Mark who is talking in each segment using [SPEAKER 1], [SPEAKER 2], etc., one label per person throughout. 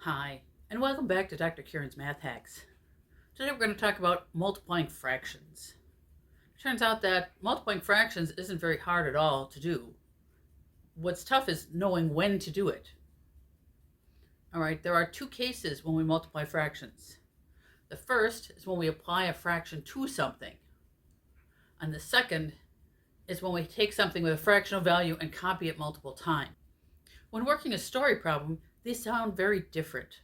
[SPEAKER 1] Hi, and welcome back to Dr. Kieran's Math Hacks. Today we're going to talk about multiplying fractions. It turns out that multiplying fractions isn't very hard at all to do. What's tough is knowing when to do it. All right, there are two cases when we multiply fractions. The first is when we apply a fraction to something. And the second is when we take something with a fractional value and copy it multiple times. When working a story problem, these sound very different.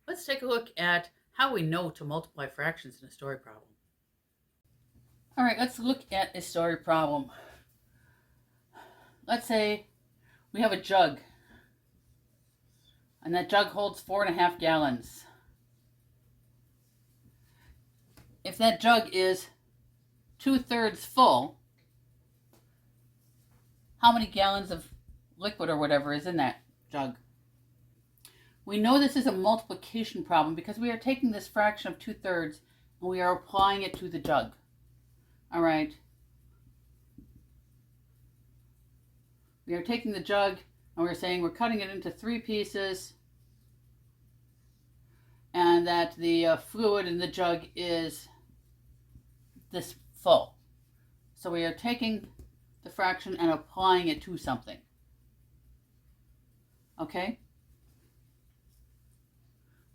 [SPEAKER 1] Let's take a look at how we know to multiply fractions in a story problem. All right, let's look at a story problem. Let's say we have a jug, and that jug holds 4.5 gallons. If that jug is 2/3 full, how many gallons of liquid or whatever is in that jug? We know this is a multiplication problem because we are taking this fraction of 2/3 and we are applying it to the jug. All right. We are taking the jug and we're saying we're cutting it into 3 pieces and that the fluid in the jug is this full. So we are taking the fraction and applying it to something. Okay?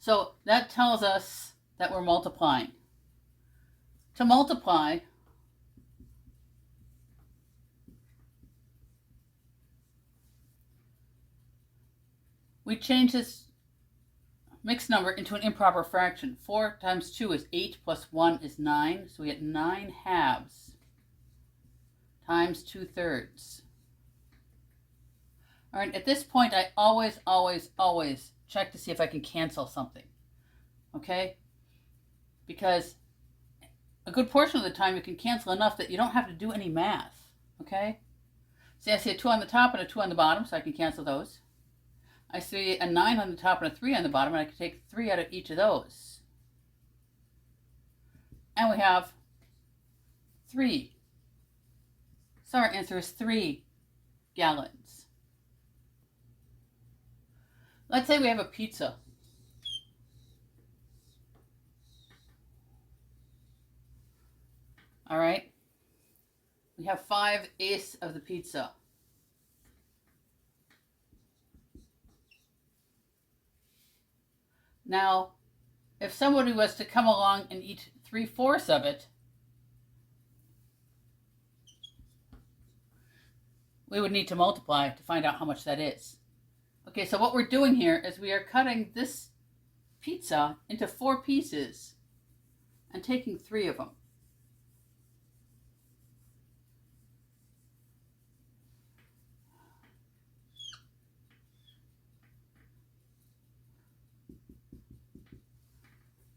[SPEAKER 1] So that tells us that we're multiplying. To multiply, we change this mixed number into an improper fraction. 4 times 2 is 8 plus 1 is 9. So we get 9 halves times 2/3. All right, at this point, I always check to see if I can cancel something. Okay? Because a good portion of the time you can cancel enough that you don't have to do any math. Okay? See, I see a 2 on the top and a 2 on the bottom, so I can cancel those. I see a 9 on the top and a 3 on the bottom, and I can take 3 out of each of those. And we have 3. So our answer is 3 gallons. Let's say we have a pizza. All right. We have 5/8 of the pizza. Now, if somebody was to come along and eat 3/4 of it, we would need to multiply to find out how much that is. Okay, so what we're doing here is we are cutting this pizza into 4 pieces and taking 3 of them.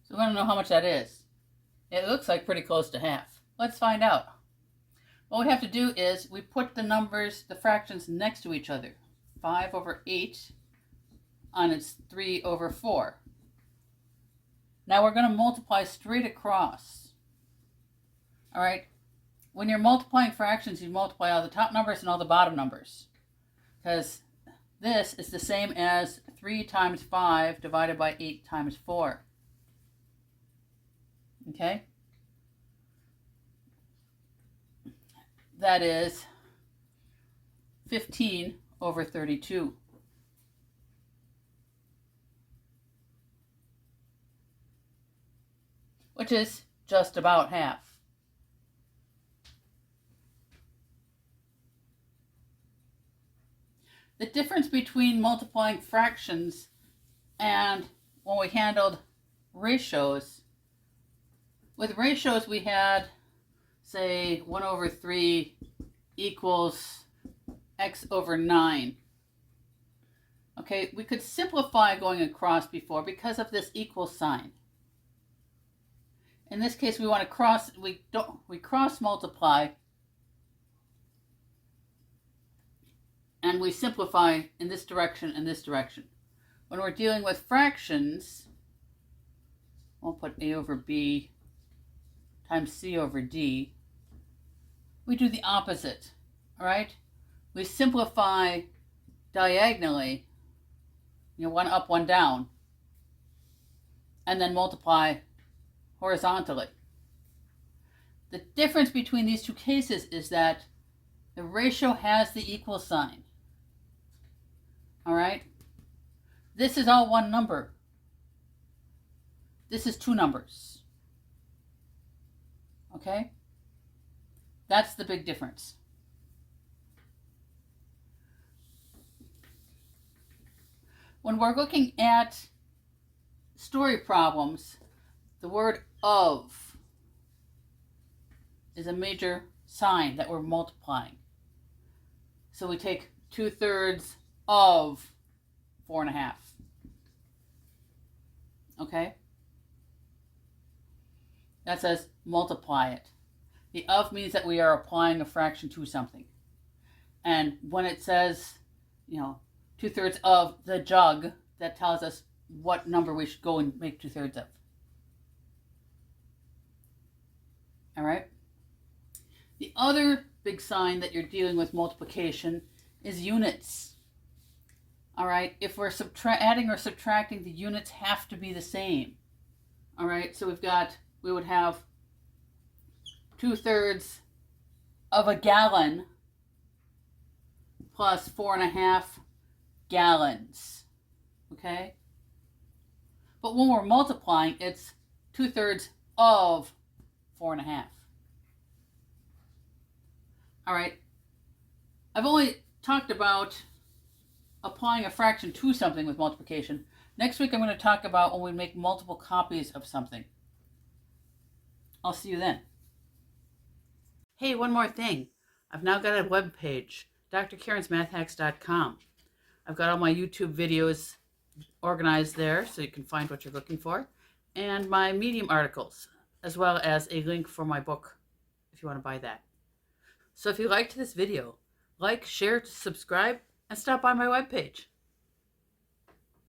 [SPEAKER 1] So we want to know how much that is. It looks like pretty close to half. Let's find out. What we have to do is we put the numbers, the fractions next to each other. 5/8 on its 3/4. Now we're going to multiply straight across. All right. When you're multiplying fractions, you multiply all the top numbers and all the bottom numbers. Because this is the same as 3 times 5 divided by 8 times 4. Okay? That is 15/32. Which is just about half. The difference between multiplying fractions and when we handled ratios, with ratios we had, say, 1/3 equals x/9. Okay, we could simplify going across before because of this equal sign. In this case, we want to we cross multiply and we simplify in this direction and this direction. When we're dealing with fractions, we'll put a/b times c/d. We do the opposite, all right? We simplify diagonally, one up, one down. and then multiply horizontally. The difference between these two cases is that the ratio has the equal sign. All right? This is all one number. This is two numbers. Okay? That's the big difference. When we're looking at story problems, the word of is a major sign that we're multiplying. So we take 2/3 of 4.5. Okay? That says multiply it. The of means that we are applying a fraction to something. And when it says, 2/3 of the jug, that tells us what number we should go and make 2/3 of. All right? The other big sign that you're dealing with multiplication is units. All right? If we're adding or subtracting, the units have to be the same. All right? So we would have 2/3 of a gallon plus 4.5 gallons. Okay? But when we're multiplying, it's 2/3 of 4.5. All right. I've only talked about applying a fraction to something with multiplication. Next week, I'm going to talk about when we make multiple copies of something. I'll see you then. Hey, one more thing. I've now got a web page, drkarensmathhacks.com. I've got all my YouTube videos organized there so you can find what you're looking for, and my Medium articles, as well as a link for my book if you want to buy that. So if you liked this video, like, share, subscribe, and stop by my webpage.